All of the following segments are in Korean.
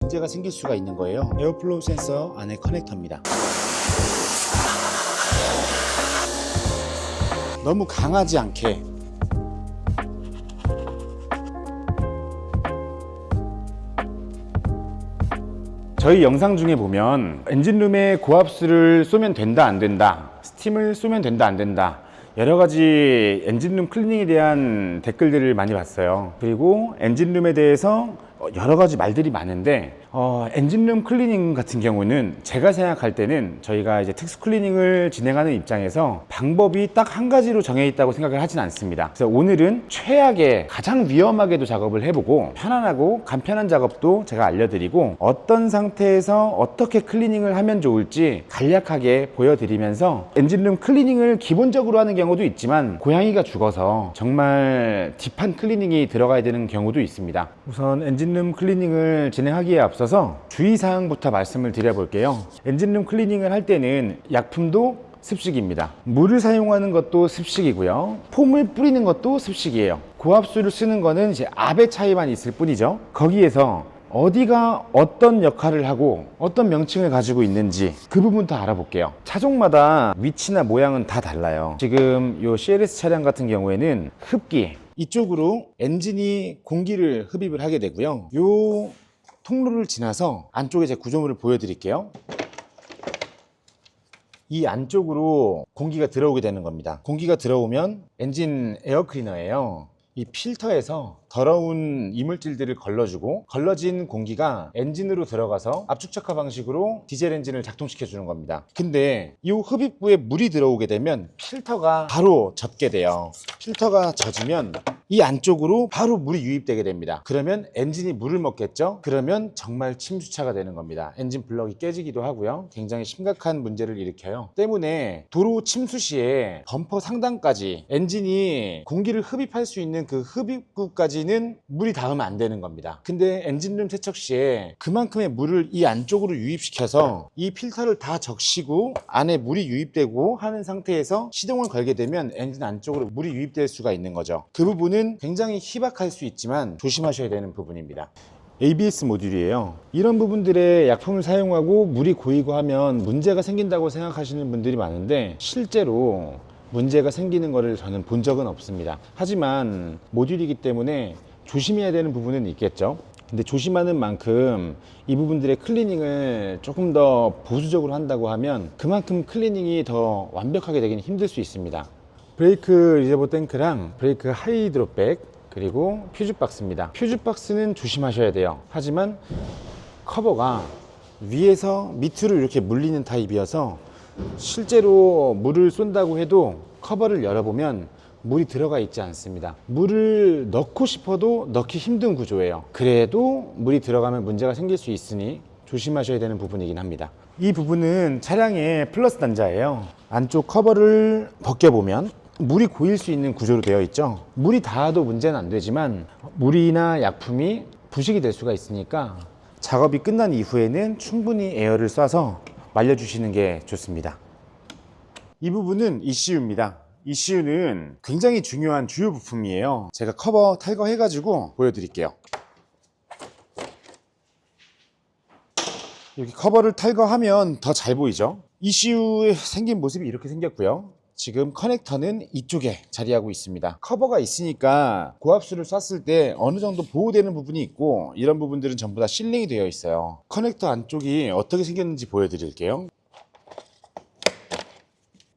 문제가 생길 수가 있는 거예요. 에어플로우 센서 안에 커넥터입니다. 너무 강하지 않게 저희 영상 중에 보면 엔진룸에 고압수를 쏘면 된다 안 된다, 스팀을 쏘면 된다 안 된다, 여러 가지 엔진룸 클리닝에 대한 댓글들을 많이 봤어요. 그리고 엔진룸에 대해서 여러 가지 말들이 많은데 엔진룸 클리닝 같은 경우는 제가 생각할 때는 저희가 이제 특수 클리닝을 진행하는 입장에서 방법이 딱 한 가지로 정해 있다고 생각을 하진 않습니다. 그래서 오늘은 최악의 가장 위험하게도 작업을 해보고 편안하고 간편한 작업도 제가 알려드리고 어떤 상태에서 어떻게 클리닝을 하면 좋을지 간략하게 보여드리면서 엔진룸 클리닝을 기본적으로 하는 경우도 있지만 고양이가 죽어서 정말 딥한 클리닝이 들어가야 되는 경우도 있습니다. 우선 엔진룸 클리닝을 진행하기에 앞서서 주의사항부터 말씀을 드려볼게요. 엔진룸 클리닝을 할 때는 약품도 습식입니다. 물을 사용하는 것도 습식이고요. 폼을 뿌리는 것도 습식이에요. 고압수를 쓰는 거는 이제 압의 차이만 있을 뿐이죠. 거기에서 어디가 어떤 역할을 하고 어떤 명칭을 가지고 있는지 그 부분도 알아볼게요. 차종마다 위치나 모양은 다 달라요. 지금 이 CLS 차량 같은 경우에는 흡기, 이쪽으로 엔진이 공기를 흡입을 하게 되고요. 이 통로를 지나서 안쪽에 제 구조물을 보여드릴게요. 이 안쪽으로 공기가 들어오게 되는 겁니다. 공기가 들어오면 엔진 에어클리너예요. 이 필터에서 더러운 이물질들을 걸러주고 걸러진 공기가 엔진으로 들어가서 압축적화 방식으로 디젤 엔진을 작동시켜 주는 겁니다. 근데 이 흡입부에 물이 들어오게 되면 필터가 바로 젖게 돼요. 필터가 젖으면 이 안쪽으로 바로 물이 유입되게 됩니다. 그러면 엔진이 물을 먹겠죠? 그러면 정말 침수차가 되는 겁니다. 엔진 블럭이 깨지기도 하고요. 굉장히 심각한 문제를 일으켜요. 때문에 도로 침수 시에 범퍼 상단까지 엔진이 공기를 흡입할 수 있는 그 흡입구까지는 물이 닿으면 안 되는 겁니다. 근데 엔진룸 세척 시에 그만큼의 물을 이 안쪽으로 유입시켜서 이 필터를 다 적시고 안에 물이 유입되고 하는 상태에서 시동을 걸게 되면 엔진 안쪽으로 물이 유입될 수가 있는 거죠. 그 부분은 굉장히 희박할 수 있지만 조심하셔야 되는 부분입니다. ABS 모듈이에요. 이런 부분들에 약품을 사용하고 물이 고이고 하면 문제가 생긴다고 생각하시는 분들이 많은데 실제로 문제가 생기는 것을 저는 본 적은 없습니다. 하지만 모듈이기 때문에 조심해야 되는 부분은 있겠죠. 근데 조심하는 만큼 이 부분들의 클리닝을 조금 더 보수적으로 한다고 하면 그만큼 클리닝이 더 완벽하게 되기는 힘들 수 있습니다. 브레이크 리저버 탱크랑 브레이크 하이드로백 그리고 퓨즈 박스입니다. 퓨즈 박스는 조심하셔야 돼요. 하지만 커버가 위에서 밑으로 이렇게 물리는 타입이어서 실제로 물을 쏜다고 해도 커버를 열어보면 물이 들어가 있지 않습니다. 물을 넣고 싶어도 넣기 힘든 구조예요. 그래도 물이 들어가면 문제가 생길 수 있으니 조심하셔야 되는 부분이긴 합니다. 이 부분은 차량의 플러스 단자예요. 안쪽 커버를 벗겨보면 물이 고일 수 있는 구조로 되어 있죠. 물이 닿아도 문제는 안 되지만 물이나 약품이 부식이 될 수가 있으니까 작업이 끝난 이후에는 충분히 에어를 쏴서 말려주시는 게 좋습니다. 이 부분은 ECU입니다. ECU는 굉장히 중요한 주요 부품이에요. 제가 커버 탈거해 가지고 보여드릴게요. 여기 커버를 탈거하면 더 잘 보이죠. ECU의 생긴 모습이 이렇게 생겼고요. 지금 커넥터는 이쪽에 자리하고 있습니다. 커버가 있으니까 고압수를 쐈을 때 어느 정도 보호되는 부분이 있고 이런 부분들은 전부 다 실링이 되어 있어요. 커넥터 안쪽이 어떻게 생겼는지 보여드릴게요.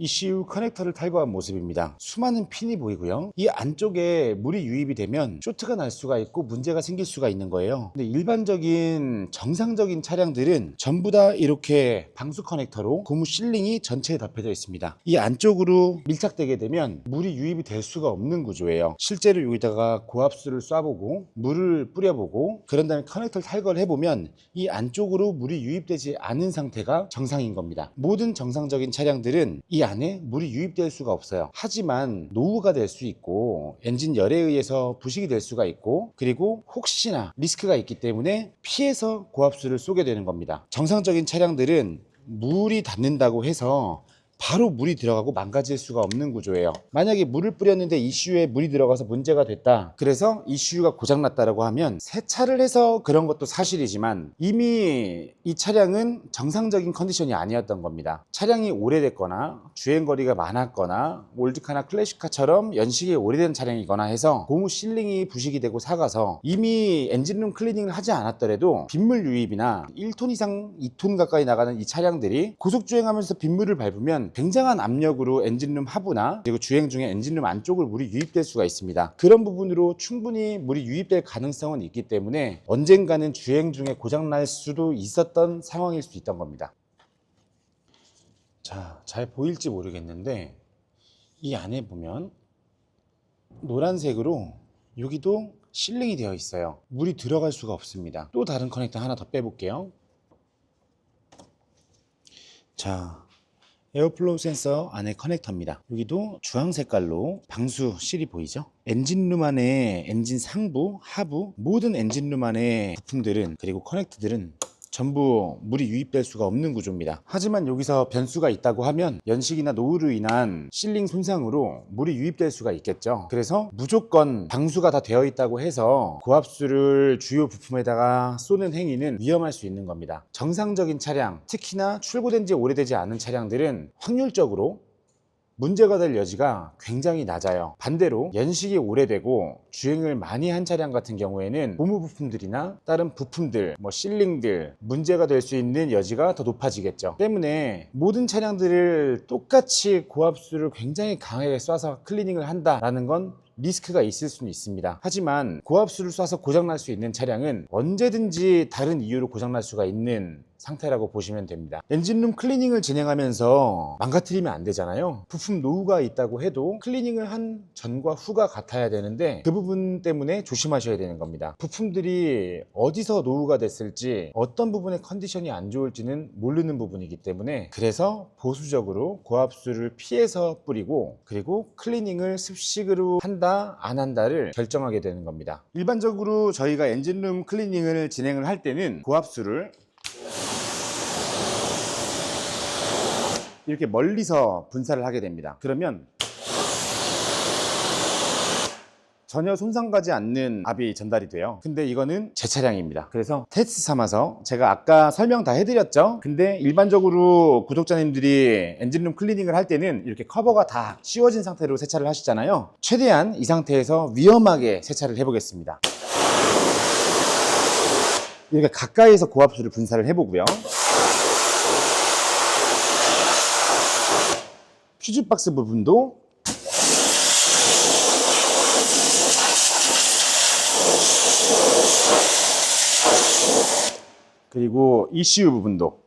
ECU 커넥터를 탈거한 모습입니다. 수많은 핀이 보이고요. 이 안쪽에 물이 유입이 되면 쇼트가 날 수가 있고 문제가 생길 수가 있는 거예요. 근데 일반적인 정상적인 차량들은 전부 다 이렇게 방수 커넥터로 고무 실링이 전체에 덮여져 있습니다. 이 안쪽으로 밀착되게 되면 물이 유입이 될 수가 없는 구조예요. 실제로 여기다가 고압수를 쏴보고 물을 뿌려보고 그런 다음에 커넥터를 탈거를 해보면 이 안쪽으로 물이 유입되지 않은 상태가 정상인 겁니다. 모든 정상적인 차량들은 이 안에 물이 유입될 수가 없어요. 하지만 노후가 될 수 있고 엔진 열에 의해서 부식이 될 수가 있고 그리고 혹시나 리스크가 있기 때문에 피해서 고압수를 쏘게 되는 겁니다. 정상적인 차량들은 물이 닿는다고 해서 바로 물이 들어가고 망가질 수가 없는 구조예요. 만약에 물을 뿌렸는데 ECU에 물이 들어가서 문제가 됐다, 그래서 ECU가 고장났다라고 하면 세차를 해서 그런 것도 사실이지만 이미 이 차량은 정상적인 컨디션이 아니었던 겁니다. 차량이 오래됐거나 주행거리가 많았거나 올드카나 클래식카처럼 연식이 오래된 차량이거나 해서 고무 실링이 부식이 되고 삭아서 이미 엔진룸 클리닝을 하지 않았더라도 빗물 유입이나 1톤 이상 2톤 가까이 나가는 이 차량들이 고속 주행하면서 빗물을 밟으면 굉장한 압력으로 엔진룸 하부나 그리고 주행 중에 엔진룸 안쪽으로 물이 유입될 수가 있습니다. 그런 부분으로 충분히 물이 유입될 가능성은 있기 때문에 언젠가는 주행 중에 고장날 수도 있었던 상황일 수 있던 겁니다. 자, 잘 보일지 모르겠는데 이 안에 보면 노란색으로 여기도 실링이 되어 있어요. 물이 들어갈 수가 없습니다. 또 다른 커넥터 하나 더 빼볼게요. 자, 에어플로우 센서 안에 커넥터입니다. 여기도 주황 색깔로 방수 실이 보이죠? 엔진룸 안에 엔진 상부, 하부 모든 엔진룸 안에 부품들은 그리고 커넥터들은 전부 물이 유입될 수가 없는 구조입니다. 하지만 여기서 변수가 있다고 하면 연식이나 노후로 인한 실링 손상으로 물이 유입될 수가 있겠죠. 그래서 무조건 방수가 다 되어 있다고 해서 고압수를 주요 부품에다가 쏘는 행위는 위험할 수 있는 겁니다. 정상적인 차량, 특히나 출고된 지 오래되지 않은 차량들은 확률적으로 문제가 될 여지가 굉장히 낮아요. 반대로 연식이 오래되고 주행을 많이 한 차량 같은 경우에는 고무 부품들이나 다른 부품들, 실링들 문제가 될 수 있는 여지가 더 높아지겠죠. 때문에 모든 차량들을 똑같이 고압수를 굉장히 강하게 쏴서 클리닝을 한다라는 건 리스크가 있을 수는 있습니다. 하지만 고압수를 쏴서 고장날 수 있는 차량은 언제든지 다른 이유로 고장날 수가 있는 상태라고 보시면 됩니다. 엔진룸 클리닝을 진행하면서 망가뜨리면 안 되잖아요. 부품 노후가 있다고 해도 클리닝을 한 전과 후가 같아야 되는데 그 부분 때문에 조심하셔야 되는 겁니다. 부품들이 어디서 노후가 됐을지 어떤 부분의 컨디션이 안 좋을지는 모르는 부분이기 때문에 그래서 보수적으로 고압수를 피해서 뿌리고 그리고 클리닝을 습식으로 한다 안 한다를 결정하게 되는 겁니다. 일반적으로 저희가 엔진룸 클리닝을 진행을 할 때는 고압수를 이렇게 멀리서 분사를 하게 됩니다. 그러면 전혀 손상가지 않는 압이 전달이 돼요. 근데 이거는 제 차량입니다. 그래서 테스트 삼아서 제가 아까 설명 다 해드렸죠. 근데 일반적으로 구독자님들이 엔진룸 클리닝을 할 때는 이렇게 커버가 다 씌워진 상태로 세차를 하시잖아요. 최대한 이 상태에서 위험하게 세차를 해보겠습니다. 이렇게 가까이에서 고압수를 분사를 해보고요. 퓨즈박스 부분도 그리고 ECU 부분도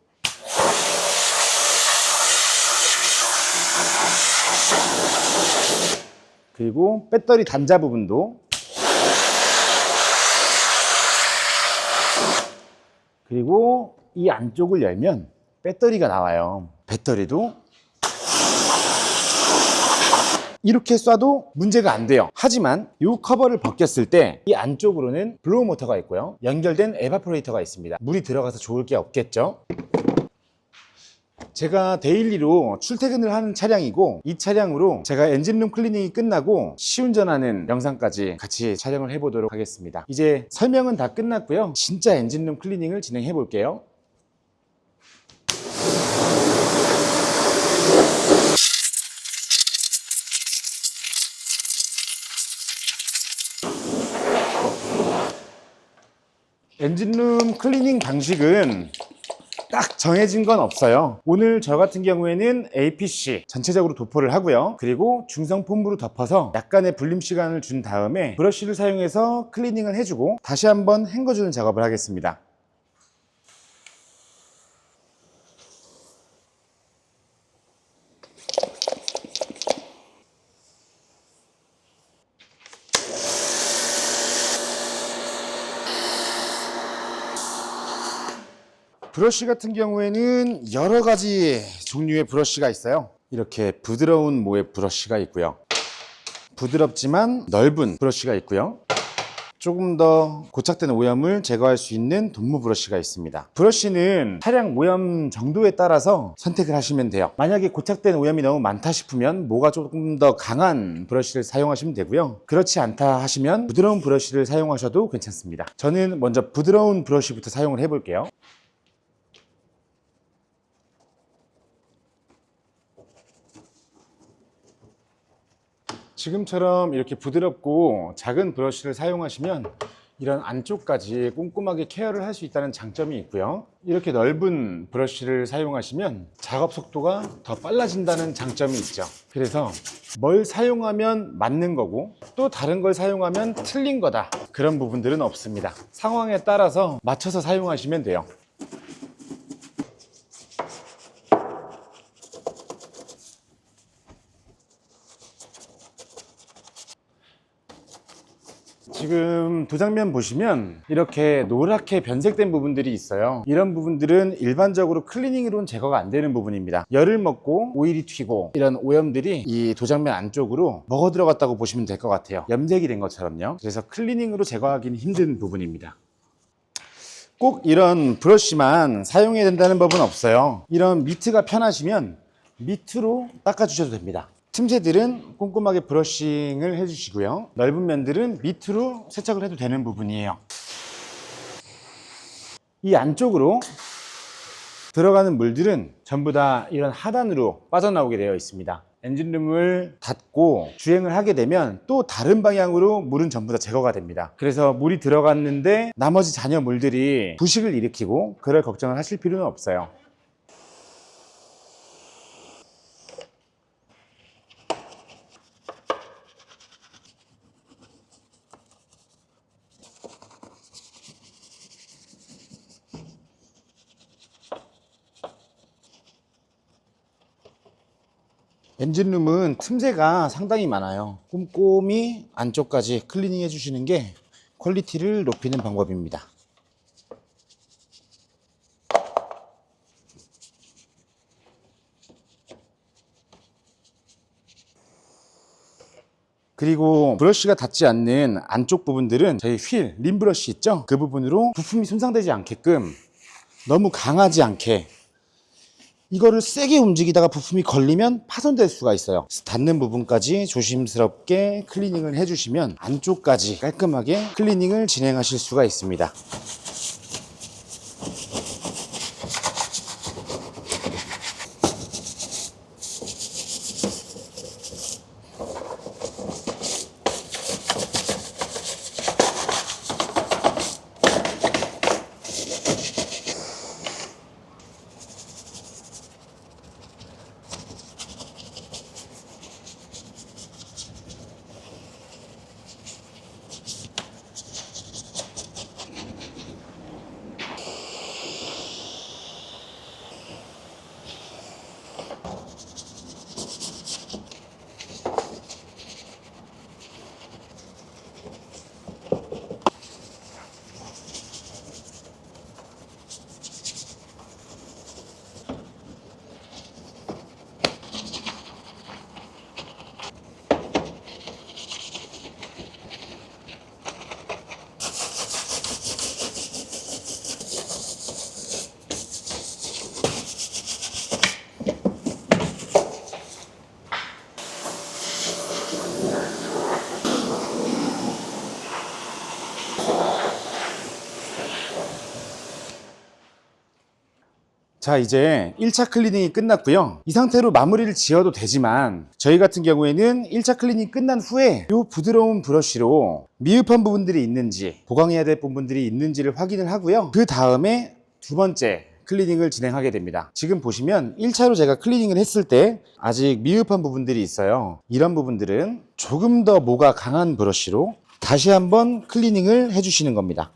그리고 배터리 단자 부분도 그리고 이 안쪽을 열면 배터리가 나와요. 배터리도 이렇게 쏴도 문제가 안 돼요. 하지만 이 커버를 벗겼을 때 이 안쪽으로는 블로우 모터가 있고요. 연결된 에바포레이터가 있습니다. 물이 들어가서 좋을 게 없겠죠. 제가 데일리로 출퇴근을 하는 차량이고 이 차량으로 제가 엔진룸 클리닝이 끝나고 시운전하는 영상까지 같이 촬영을 해보도록 하겠습니다. 이제 설명은 다 끝났고요. 진짜 엔진룸 클리닝을 진행해 볼게요. 엔진룸 클리닝 방식은 딱 정해진 건 없어요. 오늘 저 같은 경우에는 APC 전체적으로 도포를 하고요. 그리고 중성 폼으로 덮어서 약간의 불림 시간을 준 다음에 브러쉬를 사용해서 클리닝을 해주고 다시 한번 헹궈주는 작업을 하겠습니다. 브러쉬 같은 경우에는 여러 가지 종류의 브러쉬가 있어요. 이렇게 부드러운 모의 브러쉬가 있고요. 부드럽지만 넓은 브러쉬가 있고요. 조금 더 고착된 오염을 제거할 수 있는 돈무 브러쉬가 있습니다. 브러쉬는 차량 오염 정도에 따라서 선택을 하시면 돼요. 만약에 고착된 오염이 너무 많다 싶으면 모가 조금 더 강한 브러쉬를 사용하시면 되고요. 그렇지 않다 하시면 부드러운 브러쉬를 사용하셔도 괜찮습니다. 저는 먼저 부드러운 브러쉬부터 사용을 해볼게요. 지금처럼 이렇게 부드럽고 작은 브러쉬를 사용하시면 이런 안쪽까지 꼼꼼하게 케어를 할 수 있다는 장점이 있고요. 이렇게 넓은 브러쉬를 사용하시면 작업 속도가 더 빨라진다는 장점이 있죠. 그래서 뭘 사용하면 맞는 거고 또 다른 걸 사용하면 틀린 거다, 그런 부분들은 없습니다. 상황에 따라서 맞춰서 사용하시면 돼요. 지금 도장면 보시면 이렇게 노랗게 변색된 부분들이 있어요. 이런 부분들은 일반적으로 클리닝으로는 제거가 안 되는 부분입니다. 열을 먹고 오일이 튀고 이런 오염들이 이 도장면 안쪽으로 먹어 들어갔다고 보시면 될 것 같아요. 염색이 된 것처럼요. 그래서 클리닝으로 제거하기는 힘든 부분입니다. 꼭 이런 브러쉬만 사용해야 된다는 법은 없어요. 이런 미트가 편하시면 미트로 닦아주셔도 됩니다. 틈새들은 꼼꼼하게 브러싱을 해주시고요. 넓은 면들은 밑으로 세척을 해도 되는 부분이에요. 이 안쪽으로 들어가는 물들은 전부 다 이런 하단으로 빠져나오게 되어 있습니다. 엔진룸을 닫고 주행을 하게 되면 또 다른 방향으로 물은 전부 다 제거가 됩니다. 그래서 물이 들어갔는데 나머지 잔여 물들이 부식을 일으키고 그럴 걱정을 하실 필요는 없어요. 엔진룸은 틈새가 상당히 많아요. 꼼꼼히 안쪽까지 클리닝 해주시는 게 퀄리티를 높이는 방법입니다. 그리고 브러쉬가 닿지 않는 안쪽 부분들은 저희 휠, 림 브러쉬 있죠? 그 부분으로 부품이 손상되지 않게끔 너무 강하지 않게, 이거를 세게 움직이다가 부품이 걸리면 파손될 수가 있어요. 닿는 부분까지 조심스럽게 클리닝을 해주시면 안쪽까지 깔끔하게 클리닝을 진행하실 수가 있습니다. 자, 이제 1차 클리닝이 끝났고요. 이 상태로 마무리를 지어도 되지만 저희 같은 경우에는 1차 클리닝 끝난 후에 이 부드러운 브러쉬로 미흡한 부분들이 있는지, 보강해야 될 부분들이 있는지를 확인을 하고요. 그 다음에 두 번째 클리닝을 진행하게 됩니다. 지금 보시면 1차로 제가 클리닝을 했을 때 아직 미흡한 부분들이 있어요. 이런 부분들은 조금 더 모가 강한 브러쉬로 다시 한번 클리닝을 해주시는 겁니다.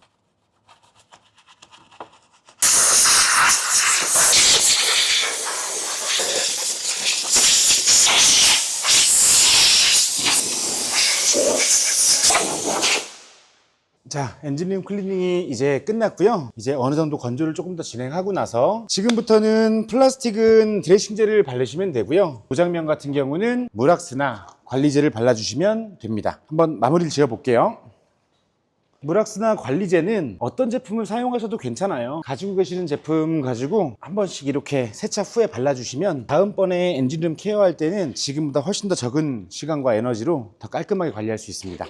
자, 엔진룸 클리닝이 이제 끝났고요. 이제 어느 정도 건조를 조금 더 진행하고 나서 지금부터는 플라스틱은 드레싱젤을 바르시면 되고요. 도장면 같은 경우는 무락스나 관리제를 발라주시면 됩니다. 한번 마무리를 지어 볼게요. 무락스나 관리제는 어떤 제품을 사용하셔도 괜찮아요. 가지고 계시는 제품 가지고 한 번씩 이렇게 세차 후에 발라주시면 다음번에 엔진룸 케어할 때는 지금보다 훨씬 더 적은 시간과 에너지로 더 깔끔하게 관리할 수 있습니다.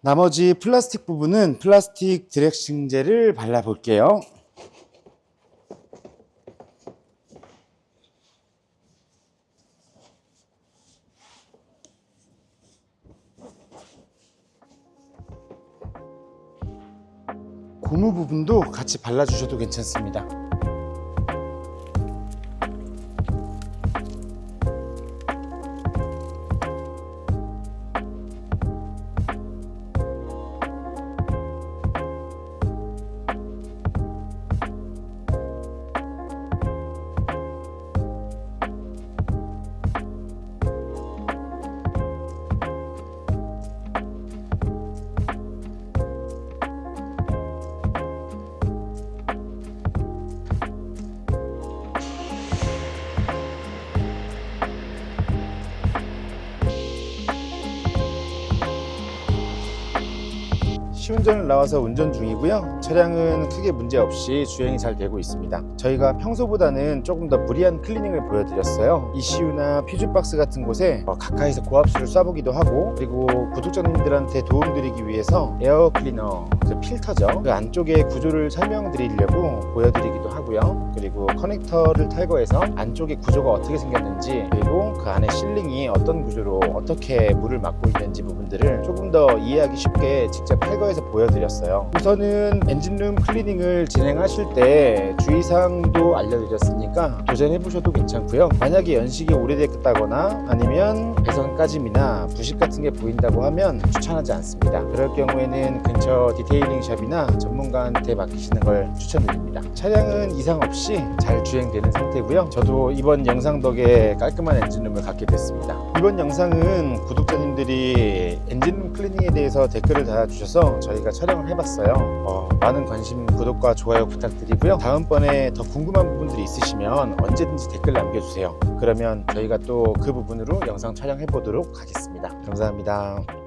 나머지 플라스틱 부분은 플라스틱 드레싱제를 발라 볼게요. 고무 부분도 같이 발라주셔도 괜찮습니다. 시운전을 나와서 운전 중이고요. 차량은 크게 문제 없이 주행이 잘 되고 있습니다. 저희가 평소보다는 조금 더 무리한 클리닝을 보여드렸어요. ECU나 퓨즈박스 같은 곳에 가까이서 고압수를 쏴보기도 하고, 그리고 구독자님들한테 도움드리기 위해서 에어 클리너, 그 필터죠, 그 안쪽의 구조를 설명드리려고 보여드리기도 하고요. 그리고 커넥터를 탈거해서 안쪽의 구조가 어떻게 생겼는지, 그리고 그 안에 실링이 어떤 구조로 어떻게 물을 막고 있는지 부분들을 조금 더 이해하기 쉽게 직접 탈거해서 보여드렸어요. 우선은 엔진룸 클리닝을 진행하실 때 주의사항도 알려드렸으니까 도전해보셔도 괜찮고요. 만약에 연식이 오래됐다거나 아니면 배선 까짐이나 부식 같은 게 보인다고 하면 추천하지 않습니다. 그럴 경우에는 근처 디테일링 샵이나 전문가한테 맡기시는 걸 추천드립니다. 차량은 이상 없이 잘 주행되는 상태고요. 저도 이번 영상 덕에 깔끔한 엔진룸을 갖게 됐습니다. 이번 영상은 구독자님들이 엔진룸 클리닝에 대해서 댓글을 달아주셔서 저희가 촬영을 해봤어요. 많은 관심, 구독과 좋아요 부탁드리고요. 다음번에 더 궁금한 부분들이 있으시면 언제든지 댓글 남겨주세요. 그러면 저희가 또 그 부분으로 영상 촬영해 보도록 하겠습니다. 감사합니다.